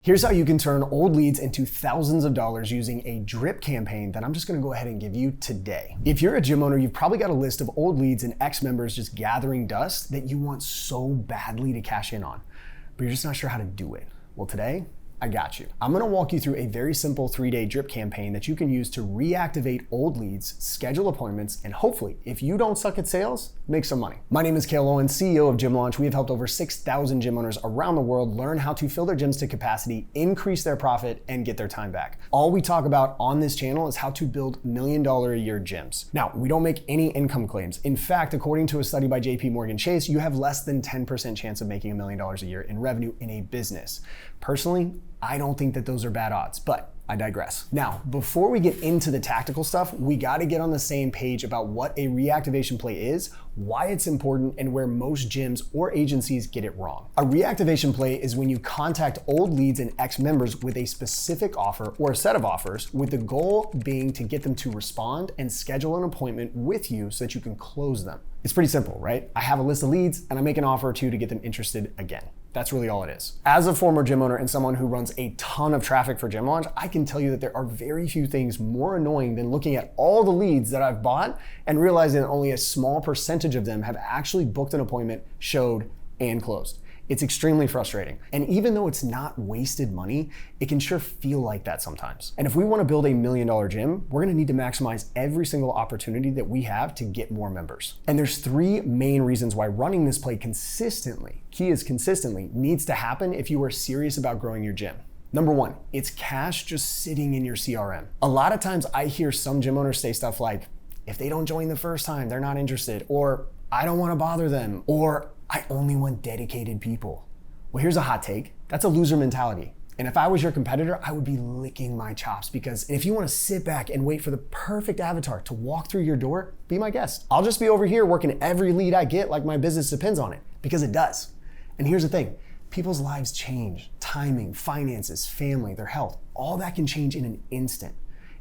Here's how you can turn old leads into thousands of dollars using a drip campaign that I'm just gonna go ahead and give you today. If you're a gym owner, you've probably got a list of old leads and ex-members just gathering dust that you want so badly to cash in on, but you're just not sure how to do it. Well, today, I got you. I'm gonna walk you through a very simple 3-day drip campaign that you can use to reactivate old leads, schedule appointments, and hopefully, if you don't suck at sales, make some money. My name is Cale Owen, CEO of Gym Launch. We have helped over 6,000 gym owners around the world learn how to fill their gyms to capacity, increase their profit, and get their time back. All we talk about on this channel is how to build $1 million a year gyms. Now, we don't make any income claims. In fact, according to a study by JP Chase, you have less than 10% chance of making $1 million a year in revenue in a business. Personally, I don't think that those are bad odds, but I digress. Now, before we get into the tactical stuff, we gotta get on the same page about what a reactivation play is, why it's important, and where most gyms or agencies get it wrong. A reactivation play is when you contact old leads and ex-members with a specific offer or a set of offers, with the goal being to get them to respond and schedule an appointment with you so that you can close them. It's pretty simple, right? I have a list of leads and I make an offer or two to get them interested again. That's really all it is. As a former gym owner and someone who runs a ton of traffic for Gym Launch, I can tell you that there are very few things more annoying than looking at all the leads that I've bought and realizing that only a small percentage of them have actually booked an appointment, showed, and closed. It's extremely frustrating. And even though it's not wasted money, it can sure feel like that sometimes. And if we wanna build $1 million gym, we're gonna need to maximize every single opportunity that we have to get more members. And there's 3 main reasons why running this play consistently, key is consistently, needs to happen if you are serious about growing your gym. Number 1, it's cash just sitting in your CRM. A lot of times I hear some gym owners say stuff like, if they don't join the first time, they're not interested, or I don't wanna bother them, or I only want dedicated people. Well, here's a hot take. That's a loser mentality. And if I was your competitor, I would be licking my chops, because if you want to sit back and wait for the perfect avatar to walk through your door, be my guest. I'll just be over here working every lead I get like my business depends on it, because it does. And here's the thing. People's lives change. Timing, finances, family, their health, all that can change in an instant.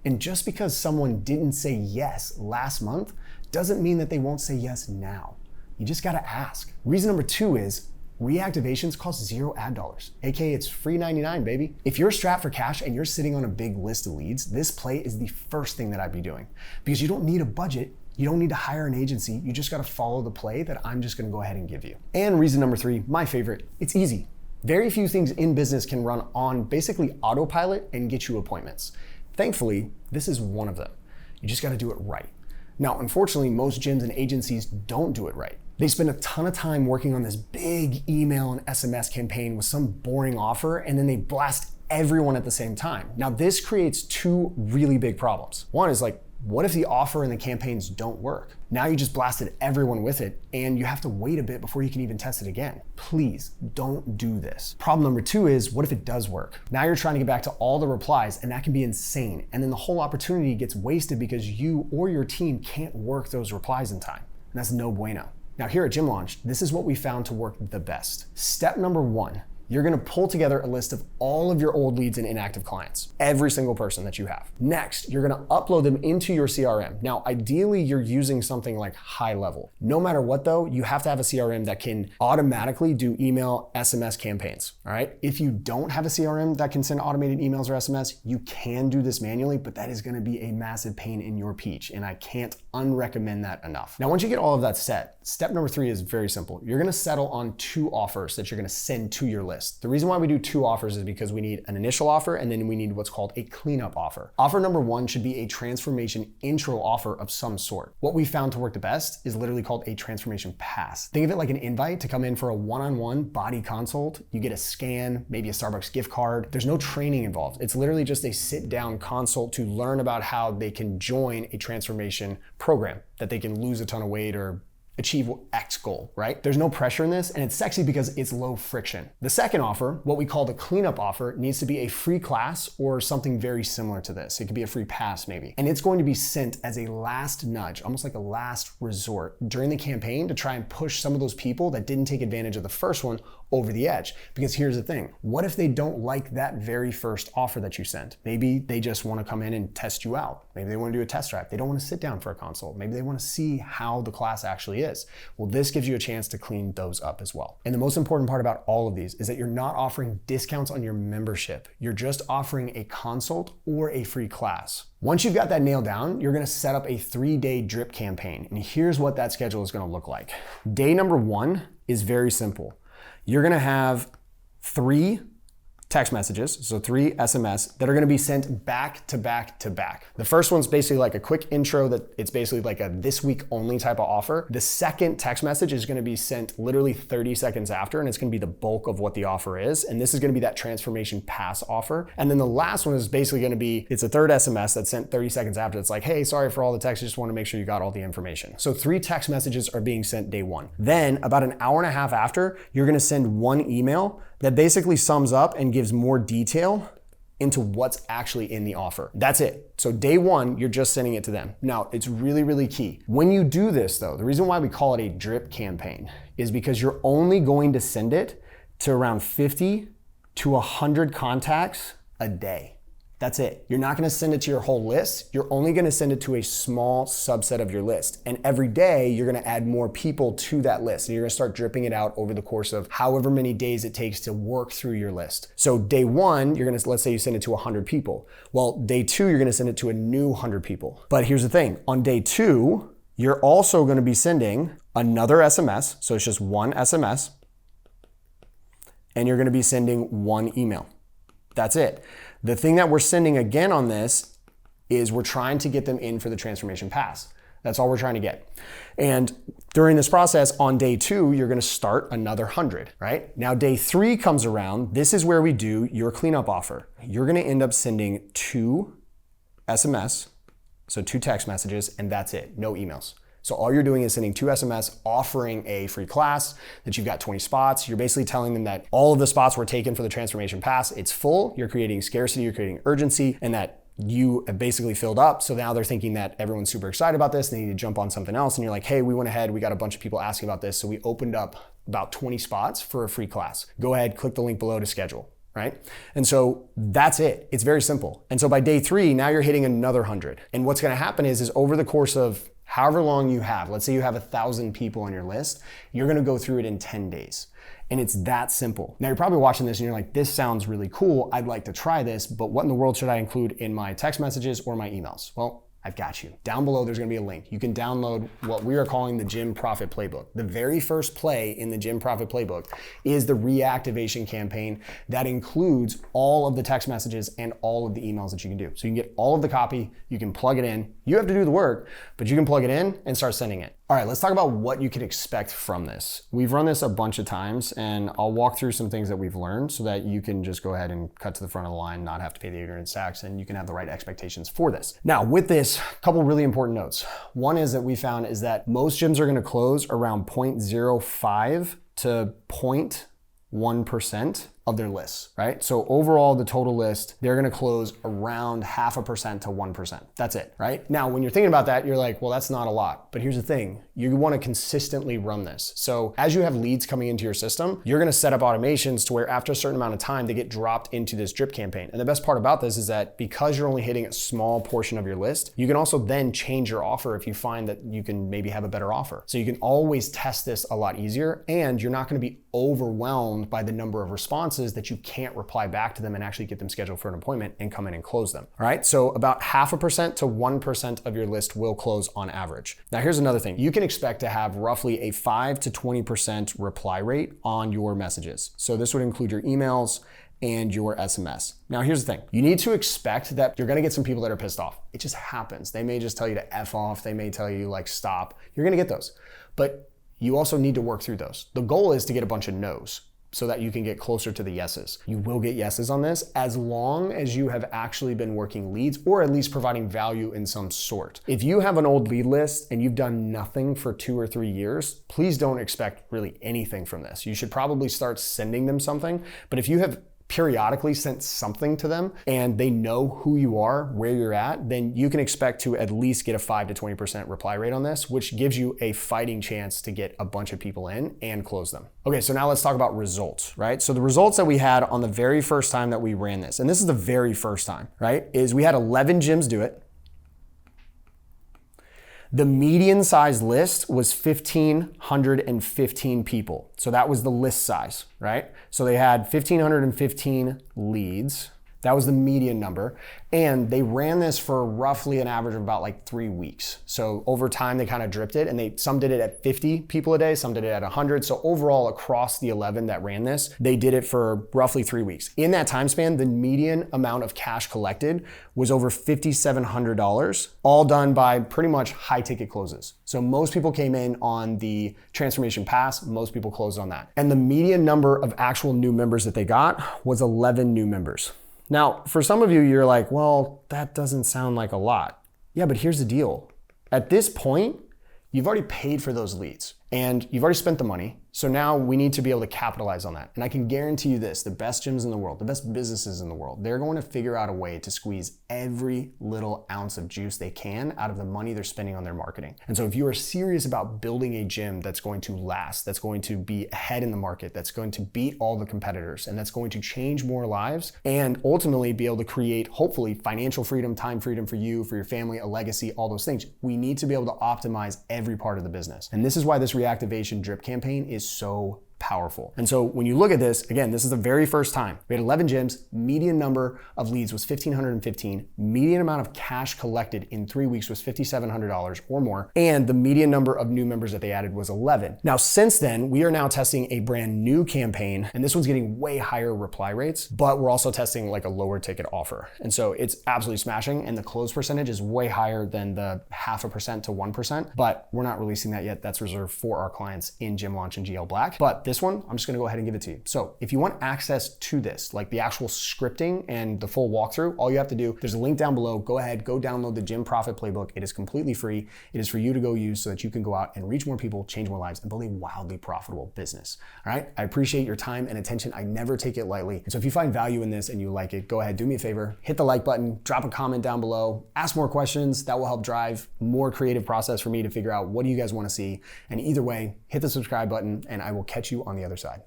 And just because someone didn't say yes last month doesn't mean that they won't say yes now. You just gotta ask. Reason number 2 is reactivations cost 0 ad dollars, aka it's free 99, baby. If you're strapped for cash and you're sitting on a big list of leads, this play is the first thing that I'd be doing, because you don't need a budget, you don't need to hire an agency, you just gotta follow the play that I'm just gonna go ahead and give you. And reason number 3, my favorite, it's easy. Very few things in business can run on basically autopilot and get you appointments. Thankfully, this is one of them. You just gotta do it right. Now, unfortunately, most gyms and agencies don't do it right. They spend a ton of time working on this big email and SMS campaign with some boring offer, and then they blast everyone at the same time. Now, this creates 2 really big problems. One is like, what if the offer and the campaigns don't work? Now you just blasted everyone with it, and you have to wait a bit before you can even test it again. Please don't do this. Problem number 2 is, what if it does work? Now you're trying to get back to all the replies, and that can be insane. And then the whole opportunity gets wasted because you or your team can't work those replies in time. And that's no bueno. Now here at Gym Launch, this is what we found to work the best. Step number 1, you're gonna pull together a list of all of your old leads and inactive clients, every single person that you have. Next, you're gonna upload them into your CRM. Now, ideally, you're using something like High Level. No matter what though, you have to have a CRM that can automatically do email, SMS campaigns, all right? If you don't have a CRM that can send automated emails or SMS, you can do this manually, but that is gonna be a massive pain in your peach, and I can't unrecommend that enough. Now, once you get all of that set, step number 3 is very simple. You're gonna settle on 2 offers that you're gonna send to your list. The reason why we do 2 offers is because we need an initial offer and then we need what's called a cleanup offer. Offer number 1 should be a transformation intro offer of some sort. What we found to work the best is literally called a transformation pass. Think of it like an invite to come in for a one-on-one body consult. You get a scan, maybe a Starbucks gift card. There's no training involved. It's literally just a sit-down consult to learn about how they can join a transformation program, that they can lose a ton of weight or achieve X goal, right? There's no pressure in this, and it's sexy because it's low friction. The second offer, what we call the cleanup offer, needs to be a free class or something very similar to this. It could be a free pass maybe. And it's going to be sent as a last nudge, almost like a last resort during the campaign to try and push some of those people that didn't take advantage of the first one over the edge. Because here's the thing, what if they don't like that very first offer that you sent? Maybe they just wanna come in and test you out. Maybe they wanna do a test drive. They don't wanna sit down for a consult. Maybe they wanna see how the class actually is. is. Well, this gives you a chance to clean those up as well. And the most important part about all of these is that you're not offering discounts on your membership. You're just offering a consult or a free class. Once you've got that nailed down, you're gonna set up a 3-day drip campaign. And here's what that schedule is gonna look like. Day number 1 is very simple. You're gonna have 3 text messages, so 3 SMS that are gonna be sent back to back to back. The first one's basically like a quick intro that it's basically like a this week only type of offer. The second text message is gonna be sent literally 30 seconds after, and it's gonna be the bulk of what the offer is. And this is gonna be that transformation pass offer. And then the last one is basically gonna be, it's a third SMS that's sent 30 seconds after. It's like, hey, sorry for all the text, just wanna make sure you got all the information. So 3 text messages are being sent day 1. Then about an hour and a half after, you're gonna send 1 email that basically sums up and gives more detail into what's actually in the offer. That's it. So day 1, you're just sending it to them. Now, it's really, really key. When you do this though, the reason why we call it a drip campaign is because you're only going to send it to around 50 to 100 contacts a day. That's it. You're not gonna send it to your whole list. You're only gonna send it to a small subset of your list. And every day, you're gonna add more people to that list. And you're gonna start dripping it out over the course of however many days it takes to work through your list. So day 1, you're gonna, let's say you send it to 100 people. Well, day 2, you're gonna send it to a new 100 people. But here's the thing, on day 2, you're also gonna be sending another SMS. So it's just 1 SMS. And you're gonna be sending 1 email. That's it. The thing that we're sending again on this is we're trying to get them in for the transformation pass. That's all we're trying to get. And during this process, on day 2, you're gonna start another 100, right? Now day 3 comes around. This is where we do your cleanup offer. You're gonna end up sending 2 SMS, so 2 text messages, and that's it, no emails. So all you're doing is sending 2 SMS offering a free class, that you've got 20 spots. You're basically telling them that all of the spots were taken for the transformation pass. It's full. You're creating scarcity, you're creating urgency, and that you have basically filled up. So now they're thinking that everyone's super excited about this. They need to jump on something else. And you're like, hey, we went ahead. We got a bunch of people asking about this. So we opened up about 20 spots for a free class. Go ahead, click the link below to schedule. Right? And so that's it. It's very simple. And so by day 3, now you're hitting another 100. And what's going to happen is over the course of however long you have, let's say you have 1,000 people on your list, you're going to go through it in 10 days. And it's that simple. Now you're probably watching this and you're like, this sounds really cool. I'd like to try this, but what in the world should I include in my text messages or my emails? Well, I've got you. Down below, there's gonna be a link. You can download what we are calling the Gym Profit Playbook. The very first play in the Gym Profit Playbook is the reactivation campaign that includes all of the text messages and all of the emails that you can do. So you can get all of the copy, you can plug it in. You have to do the work, but you can plug it in and start sending it. All right, let's talk about what you can expect from this. We've run this a bunch of times and I'll walk through some things that we've learned so that you can just go ahead and cut to the front of the line, not have to pay the ignorance tax, and you can have the right expectations for this. Now with this, a couple really important notes. One is that we found is that most gyms are gonna close around 0.05 to 0.1% of their lists, right? So overall, the total list, they're gonna close around 0.5% to 1%. That's it, right? Now, when you're thinking about that, you're like, well, that's not a lot. But here's the thing, you wanna consistently run this. So as you have leads coming into your system, you're gonna set up automations to where after a certain amount of time, they get dropped into this drip campaign. And the best part about this is that because you're only hitting a small portion of your list, you can also then change your offer if you find that you can maybe have a better offer. So you can always test this a lot easier, and you're not gonna be overwhelmed by the number of responses that you can't reply back to them and actually get them scheduled for an appointment and come in and close them. All right, so about 0.5% to 1% of your list will close on average. Now here's another thing. You can expect to have roughly a 5 to 20% reply rate on your messages. So this would include your emails and your SMS. Now here's the thing. You need to expect that you're gonna get some people that are pissed off. It just happens. They may just tell you to F off. They may tell you like stop. You're gonna get those. But you also need to work through those. The goal is to get a bunch of no's so that you can get closer to the yeses. You will get yeses on this as long as you have actually been working leads or at least providing value in some sort. If you have an old lead list and you've done nothing for 2 or 3 years, please don't expect really anything from this. You should probably start sending them something. But if you have periodically sent something to them and they know who you are, where you're at, then you can expect to at least get a 5 to 20% reply rate on this, which gives you a fighting chance to get a bunch of people in and close them. Okay, so now let's talk about results, right? So the results that we had on the very first time that we ran this, and this is the very first time, right, is we had 11 gyms do it. The median size list was 1,515 people. So that was the list size, right? So they had 1,515 leads. That was the median number. And they ran this for roughly an average of about like 3 weeks. So over time, they kind of dripped it, and some did it at 50 people a day, some did it at 100. So overall, across the 11 that ran this, they did it for roughly 3 weeks. In that time span, the median amount of cash collected was over $5,700, all done by pretty much high ticket closes. So most people came in on the transformation pass, most people closed on that. And the median number of actual new members that they got was 11 new members. Now, for some of you, you're like, well, that doesn't sound like a lot. Yeah, but here's the deal. At this point, you've already paid for those leads and you've already spent the money. So now we need to be able to capitalize on that. And I can guarantee you this, the best gyms in the world, the best businesses in the world, they're going to figure out a way to squeeze every little ounce of juice they can out of the money they're spending on their marketing. And so if you are serious about building a gym that's going to last, that's going to be ahead in the market, that's going to beat all the competitors, and that's going to change more lives, and ultimately be able to create, hopefully, financial freedom, time freedom for you, for your family, a legacy, all those things, we need to be able to optimize every part of the business. And this is why this reactivation drip campaign is so powerful. And so when you look at this, again, this is the very first time. We had 11 gyms, median number of leads was 1,515, median amount of cash collected in 3 weeks was $5,700 or more, and the median number of new members that they added was 11. Now, since then, we are now testing a brand new campaign, and this one's getting way higher reply rates, but we're also testing like a lower ticket offer. And so it's absolutely smashing, and the close percentage is way higher than the 0.5% to 1%, but we're not releasing that yet. That's reserved for our clients in Gym Launch and GL Black. But this one, I'm just gonna go ahead and give it to you. So if you want access to this, like the actual scripting and the full walkthrough, all you have to do, there's a link down below. Go ahead, go download the Gym Profit Playbook. It is completely free. It is for you to go use so that you can go out and reach more people, change more lives, and build a wildly profitable business. All right, I appreciate your time and attention. I never take it lightly. And so if you find value in this and you like it, go ahead, do me a favor, hit the like button, drop a comment down below, ask more questions. That will help drive more creative process for me to figure out what do you guys wanna see. And either way, hit the subscribe button and I will catch you on the other side.